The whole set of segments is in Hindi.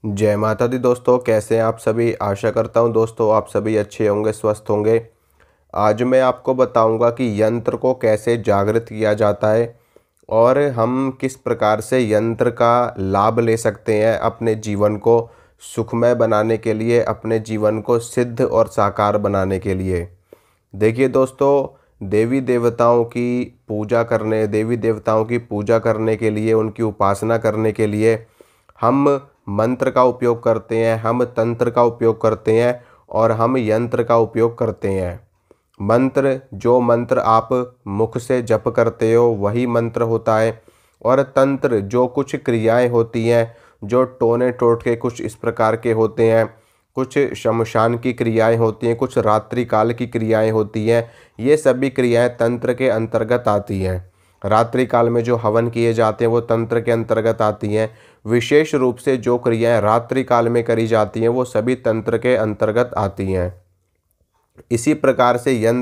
जय माता दी दोस्तों, कैसे हैं आप सभी। आशा करता हूं दोस्तों आप सभी अच्छे होंगे, स्वस्थ होंगे। आज मैं आपको बताऊंगा कि यंत्र को कैसे जागृत किया जाता है और हम किस प्रकार से यंत्र का लाभ ले सकते हैं अपने जीवन को सुखमय बनाने के लिए, अपने जीवन को सिद्ध और साकार बनाने के लिए। देखिए दोस्तों, देवी देवताओं की पूजा करने के लिए, उनकी उपासना करने के लिए हम मंत्र का उपयोग करते हैं, हम तंत्र का उपयोग करते हैं और हम यंत्र का उपयोग करते हैं। जो मंत्र आप मुख से जप करते हो वही मंत्र होता है, और तंत्र जो कुछ क्रियाएं होती हैं, जो टोने टोटके कुछ इस प्रकार के होते हैं, कुछ शमशान की क्रियाएं होती हैं, कुछ रात्रि काल की क्रियाएं होती हैं। ये सभी क्रियाएं तंत्र के अंतर्गत आती हैं। रात्रि काल में जो हवन किए जाते हैं वो तंत्र के अंतर्गत आती हैं। विशेष रूप से जो क्रियाएं रात्रि काल में करी जाती हैं वो सभी तंत्र के अंतर्गत आती हैं। इसी प्रकार से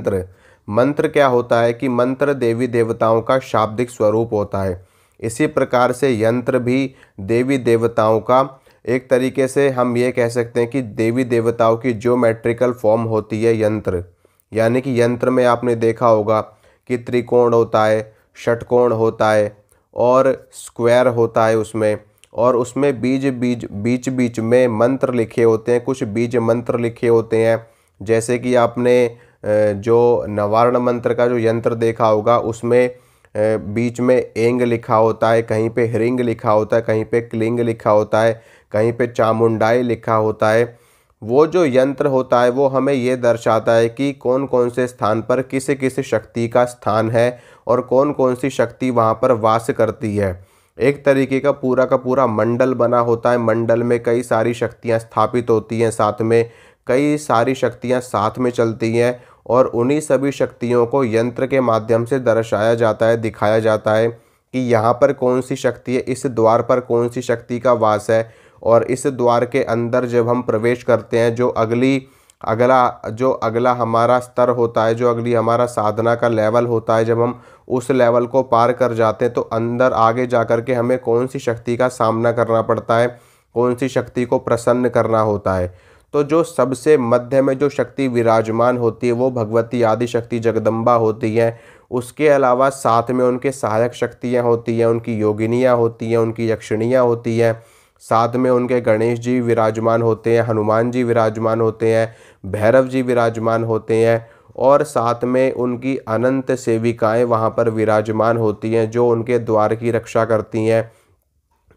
मंत्र क्या होता है कि मंत्र देवी देवताओं का शाब्दिक स्वरूप होता है। इसी प्रकार से यंत्र भी देवी देवताओं का एक तरीके से हम ये कह सकते हैं कि देवी देवताओं की ज्योमेट्रिकल फॉर्म होती है यंत्र। यानी कि यंत्र में आपने देखा होगा कि त्रिकोण होता है, षटकोण होता है और स्क्वायर होता है उसमें, और उसमें बीच बीच में मंत्र लिखे होते हैं, कुछ बीज मंत्र लिखे होते हैं। जैसे कि आपने जो नवारण मंत्र का जो यंत्र देखा होगा उसमें बीच में एंग लिखा होता है, कहीं पे ह्रिंग लिखा होता है, कहीं पे क्लिंग लिखा होता है, कहीं पे चामुंडाई लिखा होता है। वो जो यंत्र होता है वो हमें ये दर्शाता है कि कौन कौन से स्थान पर किस किस शक्ति का स्थान है और कौन कौन सी शक्ति वहाँ पर वास करती है। एक तरीके का पूरा मंडल बना होता है। मंडल में कई सारी शक्तियाँ स्थापित होती हैं, साथ में कई सारी शक्तियाँ साथ में चलती हैं, और उन्हीं सभी शक्तियों को यंत्र के माध्यम से दर्शाया जाता है, दिखाया जाता है कि यहाँ पर कौन सी शक्ति है, इस द्वार पर कौन सी शक्ति का वास है। और इस द्वार के अंदर जब हम प्रवेश करते हैं, जो अगला हमारा स्तर होता है, जो अगली हमारा साधना का लेवल होता है, जब हम उस लेवल को पार कर जाते हैं तो अंदर आगे जा कर के हमें कौन सी शक्ति का सामना करना पड़ता है, कौन सी शक्ति को प्रसन्न करना होता है। तो जो सबसे मध्य में जो शक्ति विराजमान होती है वो भगवती आदि शक्ति जगदम्बा होती है। उसके अलावा साथ में उनके सहायक शक्तियाँ होती हैं, उनकी योगिनियाँ होती हैं, उनकी यक्षिणियाँ होती हैं। साथ में उनके गणेश जी विराजमान होते हैं, हनुमान जी विराजमान होते हैं, भैरव जी विराजमान होते हैं, और साथ में उनकी अनंत सेविकाएं वहाँ पर विराजमान होती हैं जो उनके द्वार की रक्षा करती हैं।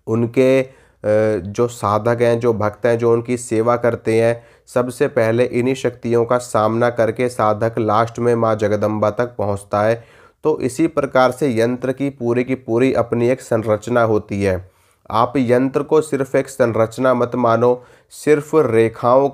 उनके जो साधक हैं, जो भक्त हैं, जो उनकी सेवा करते हैं, सबसे पहले इन्हीं शक्तियों का सामना करके साधक लास्ट में माँ जगदम्बा तक पहुँचता है। तो इसी प्रकार से यंत्र की पूरी अपनी एक संरचना होती है। आप यंत्र को सिर्फ एक संरचना मत मानो, सिर्फ रेखाओं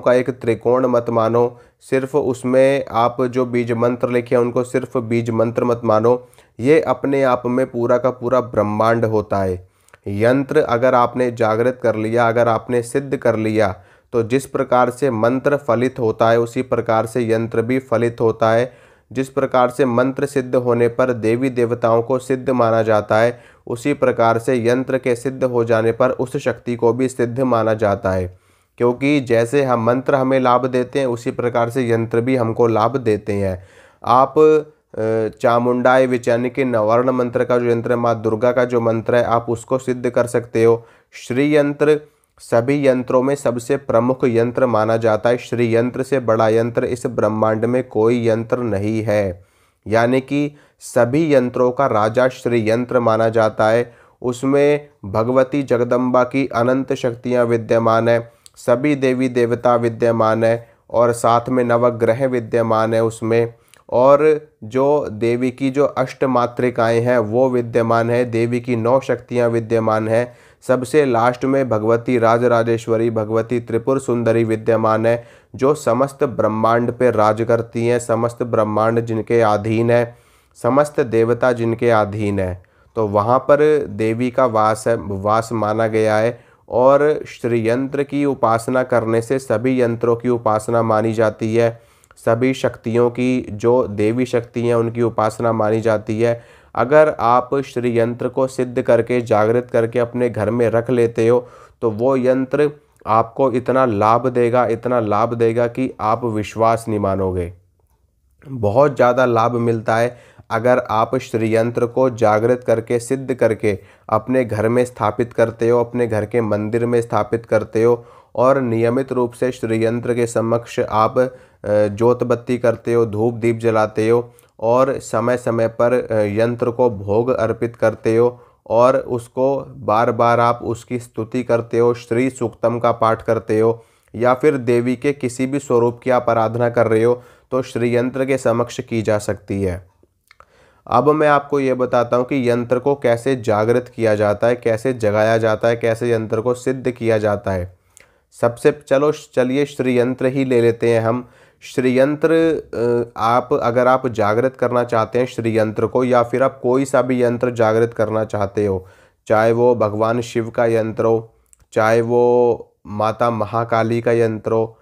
का एक त्रिकोण मत मानो, सिर्फ उसमें आप जो बीज मंत्र लिखे हैं उनको सिर्फ बीज मंत्र मत मानो। ये अपने आप में पूरा का पूरा ब्रह्मांड होता है। यंत्र अगर आपने जागृत कर लिया, अगर आपने सिद्ध कर लिया, तो जिस प्रकार से मंत्र फलित होता है उसी प्रकार से यंत्र भी फलित होता है। जिस प्रकार से मंत्र सिद्ध होने पर देवी देवताओं को सिद्ध माना जाता है, उसी प्रकार से यंत्र के सिद्ध हो जाने पर उस शक्ति को भी सिद्ध माना जाता है। क्योंकि जैसे हम मंत्र हमें लाभ देते हैं उसी प्रकार से यंत्र भी हमको लाभ देते हैं। आप चामुंडाई विचैनी के नवर्ण मंत्र का जो यंत्र है, माँ दुर्गा का जो मंत्र है, आप उसको सिद्ध कर सकते हो। श्री यंत्र सभी यंत्रों में सबसे प्रमुख यंत्र माना जाता है। श्री यंत्र से बड़ा यंत्र इस ब्रह्मांड में कोई यंत्र नहीं है। यानी कि सभी यंत्रों का राजा श्री यंत्र माना जाता है। उसमें भगवती जगदम्बा की अनंत शक्तियाँ विद्यमान है, सभी देवी देवता विद्यमान है, और साथ में नवग्रह विद्यमान है उसमें, और जो देवी की जो अष्टमात्रिकाएँ हैं वो विद्यमान है, देवी की 9 शक्तियाँ विद्यमान है। सबसे लास्ट में भगवती राजराजेश्वरी, भगवती त्रिपुर सुंदरी विद्यमान है, जो समस्त ब्रह्मांड पे राज करती हैं, समस्त ब्रह्मांड जिनके अधीन है, समस्त देवता जिनके अधीन है। तो वहाँ पर देवी का वास माना गया है। और श्री यंत्र की उपासना करने से सभी यंत्रों की उपासना मानी जाती है, सभी शक्तियों की जो देवी शक्ति हैं उनकी उपासना मानी जाती है। अगर आप श्री यंत्र को सिद्ध करके जागृत करके अपने घर में रख लेते हो तो वो यंत्र आपको इतना लाभ देगा, इतना लाभ देगा कि आप विश्वास नहीं मानोगे। बहुत ज़्यादा लाभ मिलता है अगर आप श्री यंत्र को जागृत करके सिद्ध करके अपने घर में स्थापित करते हो, अपने घर के मंदिर में स्थापित करते हो और नियमित रूप से श्री यंत्र के समक्ष आप जोत बत्ती करते हो, धूप दीप जलाते हो और समय समय पर यंत्र को भोग अर्पित करते हो और उसको बार बार आप उसकी स्तुति करते हो, श्री सूक्तम का पाठ करते हो या फिर देवी के किसी भी स्वरूप की आप आराधना कर रहे हो तो श्री यंत्र के समक्ष की जा सकती है। अब मैं आपको ये बताता हूँ कि यंत्र को कैसे जागृत किया जाता है, कैसे जगाया जाता है, कैसे यंत्र को सिद्ध किया जाता है। सबसे चलिए श्री यंत्र ही ले लेते हैं हम। श्री यंत्र आप अगर आप जागृत करना चाहते हैं श्री यंत्र को या फिर आप कोई सा भी यंत्र जागृत करना चाहते हो, चाहे वो भगवान शिव का यंत्र हो, चाहे वो माता महाकाली का यंत्र हो,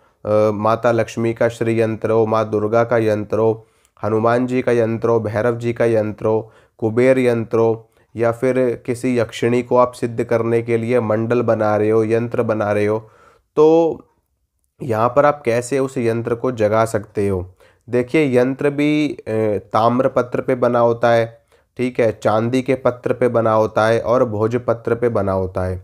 माता लक्ष्मी का श्री यंत्र हो, माँ दुर्गा का यंत्र हो, हनुमान जी का यंत्र हो, भैरव जी का यंत्र हो, कुबेर यंत्र हो या फिर किसी यक्षिणी को आप सिद्ध करने के लिए मंडल बना रहे हो, यंत्र बना रहे हो, तो यहाँ पर आप कैसे उस यंत्र को जगा सकते हो। देखिए यंत्र भी ताम्र पत्र पे बना होता है, ठीक है, चांदी के पत्र पे बना होता है और भोजपत्र पे बना होता है।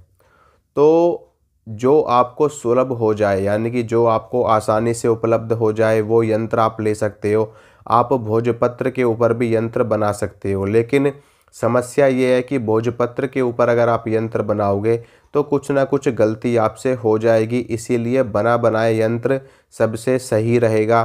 तो जो आपको सुलभ हो जाए यानी कि जो आपको आसानी से उपलब्ध हो जाए वो यंत्र आप ले सकते हो। आप भोजपत्र के ऊपर भी यंत्र बना सकते हो, लेकिन समस्या ये है कि भोजपत्र के ऊपर अगर आप यंत्र बनाओगे तो कुछ ना कुछ गलती आपसे हो जाएगी, इसीलिए बना बनाए यंत्र सबसे सही रहेगा।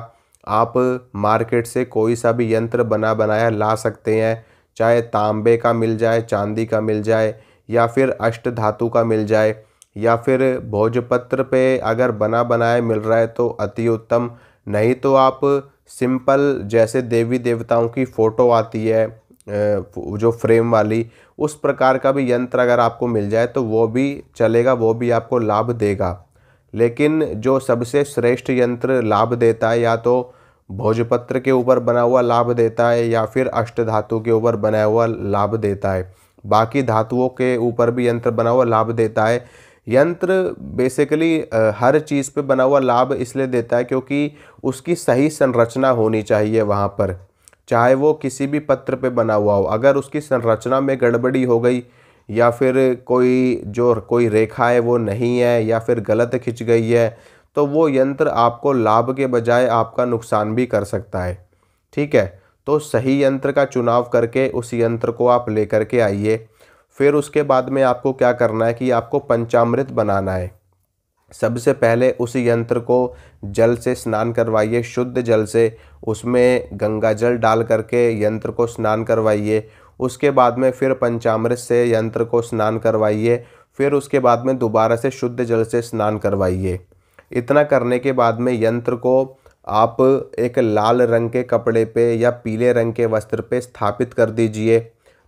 आप मार्केट से कोई सा भी यंत्र बना बनाया ला सकते हैं, चाहे तांबे का मिल जाए, चांदी का मिल जाए या फिर अष्ट धातु का मिल जाए या फिर भोजपत्र पे अगर बना बनाया मिल रहा है तो अति उत्तम। नहीं तो आप सिंपल जैसे देवी देवताओं की फ़ोटो आती है जो फ्रेम वाली, उस प्रकार का भी यंत्र अगर आपको मिल जाए तो वो भी चलेगा, वो भी आपको लाभ देगा। लेकिन जो सबसे श्रेष्ठ यंत्र लाभ देता है या तो भोजपत्र के ऊपर बना हुआ लाभ देता है या फिर अष्ट धातु के ऊपर बना हुआ लाभ देता है। बाकी धातुओं के ऊपर भी यंत्र बना हुआ लाभ देता है। यंत्र बेसिकली हर चीज़ पे बना हुआ लाभ इसलिए देता है क्योंकि उसकी सही संरचना होनी चाहिए वहाँ पर, चाहे वो किसी भी पत्र पे बना हुआ हो। अगर उसकी संरचना में गड़बड़ी हो गई या फिर कोई रेखा है वो नहीं है या फिर गलत खिंच गई है तो वो यंत्र आपको लाभ के बजाय आपका नुकसान भी कर सकता है, ठीक है। तो सही यंत्र का चुनाव करके उस यंत्र को आप लेकर के आइए। फिर उसके बाद में आपको क्या करना है कि आपको पंचामृत बनाना है। सबसे पहले उस यंत्र को जल से स्नान करवाइए, शुद्ध जल से, उसमें गंगा जल डाल करके यंत्र को स्नान करवाइए। उसके बाद में फिर पंचामृत से यंत्र को स्नान करवाइए, फिर उसके बाद में दोबारा से शुद्ध जल से स्नान करवाइए। इतना करने के बाद में यंत्र को आप एक लाल रंग के कपड़े पे या पीले रंग के वस्त्र पे स्थापित कर दीजिए,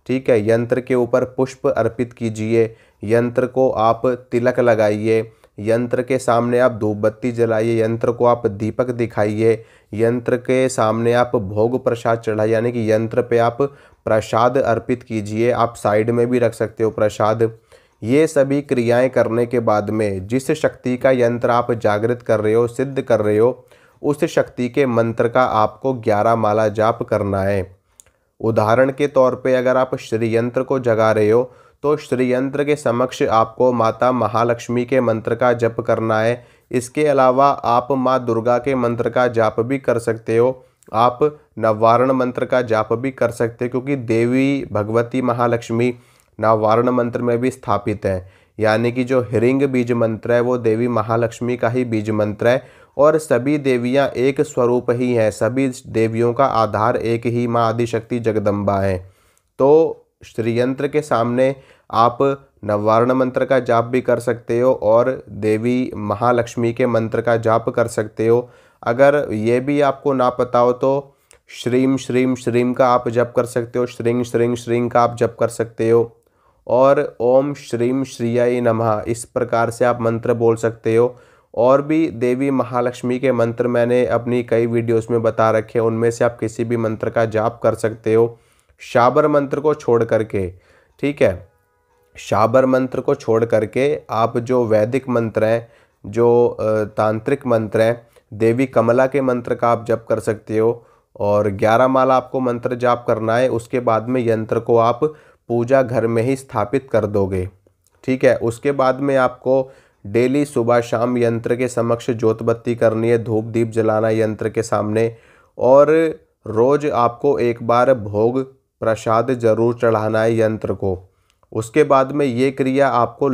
ठीक है। यंत्र के ऊपर पुष्प अर्पित कीजिए, यंत्र को आप तिलक लगाइए, यंत्र के सामने आप धूप बत्ती जलाइए, यंत्र को आप दीपक दिखाइए, यंत्र के सामने आप भोग प्रसाद चढ़ाइए यानी कि यंत्र पे आप प्रसाद अर्पित कीजिए। आप साइड में भी रख सकते हो प्रसाद। ये सभी क्रियाएं करने के बाद में जिस शक्ति का यंत्र आप जागृत कर रहे हो, सिद्ध कर रहे हो, उस शक्ति के मंत्र का आपको 11 माला जाप करना है। उदाहरण के तौर पे अगर आप श्री यंत्र को जगा रहे हो तो श्री यंत्र के समक्ष आपको माता महालक्ष्मी के मंत्र का जप करना है। इसके अलावा आप माँ दुर्गा के मंत्र का जाप भी कर सकते हो, आप नववारण मंत्र का जाप भी कर सकते हो क्योंकि देवी भगवती महालक्ष्मी नववारण मंत्र में भी स्थापित है। यानी कि जो हिरिंग बीज मंत्र है वो देवी महालक्ष्मी का ही बीज मंत्र है और सभी देवियाँ एक स्वरूप ही हैं, सभी देवियों का आधार एक ही माँ आदिशक्ति जगदम्बा है। तो श्री यंत्र के सामने आप नववारण मंत्र का जाप भी कर सकते हो और देवी महालक्ष्मी के मंत्र का जाप कर सकते हो। अगर ये भी आपको ना पता हो तो श्रीम श्रीम श्रीम का आप जप कर सकते हो, श्रींग श्रींग श्रींग का आप जप कर सकते हो और ओम श्रीम श्रीयाय नमः इस प्रकार से आप मंत्र बोल सकते हो। और भी देवी महालक्ष्मी के मंत्र मैंने अपनी कई वीडियोस में बता रखे हैं, उनमें से आप किसी भी मंत्र का जाप कर सकते हो। शाबर मंत्र को छोड़ करके, ठीक है, शाबर मंत्र को छोड़ करके आप जो वैदिक मंत्र हैं, जो तांत्रिक मंत्र हैं, देवी कमला के मंत्र का आप जप कर सकते हो। और 11 माला आपको मंत्र जाप करना है। उसके बाद में यंत्र को आप पूजा घर में ही स्थापित कर दोगे, ठीक है। उसके बाद में आपको डेली सुबह शाम यंत्र के समक्ष जोत बत्ती करनी है, धूप दीप जलाना है यंत्र के सामने, और रोज आपको एक बार भोग प्रसाद जरूर चढ़ाना है यंत्र को। उसके बाद में ये क्रिया आपको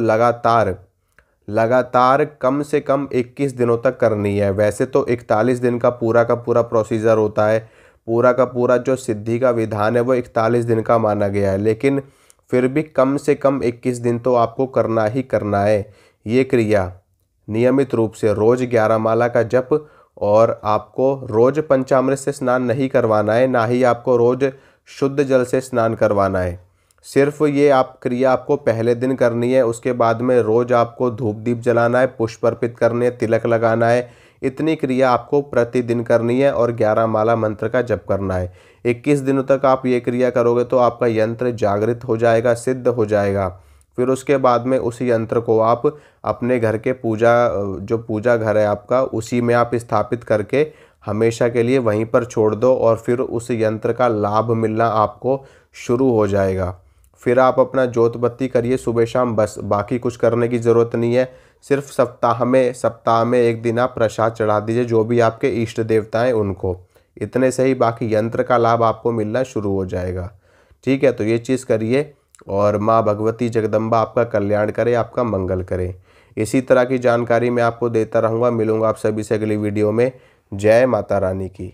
लगातार कम से कम 21 दिनों तक करनी है। वैसे तो 41 दिन का पूरा प्रोसीजर होता है, पूरा का पूरा जो सिद्धि का विधान है वो 41 दिन का माना गया है, लेकिन फिर भी कम से कम 21 दिन तो आपको करना ही करना है ये क्रिया, नियमित रूप से रोज 11 माला का जप। और आपको रोज पंचामृत से स्नान नहीं करवाना है, ना ही आपको रोज शुद्ध जल से स्नान करवाना है। सिर्फ ये आप क्रिया आपको पहले दिन करनी है। उसके बाद में रोज आपको धूप दीप जलाना है, पुष्प अर्पित करने, तिलक लगाना है। इतनी क्रिया आपको प्रतिदिन करनी है और 11 माला मंत्र का जप करना है। 21 दिनों तक आप ये क्रिया करोगे तो आपका यंत्र जागृत हो जाएगा, सिद्ध हो जाएगा। फिर उसके बाद में उस यंत्र को आप अपने घर के जो पूजा घर है आपका, उसी में आप स्थापित करके हमेशा के लिए वहीं पर छोड़ दो, और फिर उस यंत्र का लाभ मिलना आपको शुरू हो जाएगा। फिर आप अपना जोत बत्ती करिए सुबह शाम, बस बाकी कुछ करने की ज़रूरत नहीं है। सिर्फ सप्ताह में एक दिन आप प्रसाद चढ़ा दीजिए जो भी आपके इष्ट देवता हैं उनको, इतने से ही बाकी यंत्र का लाभ आपको मिलना शुरू हो जाएगा, ठीक है। तो ये चीज़ करिए और माँ भगवती जगदम्बा आपका कल्याण करे, आपका मंगल करे। इसी तरह की जानकारी मैं आपको देता रहूँगा। मिलूँगा आप सभी से अगली वीडियो में। जय माता रानी की।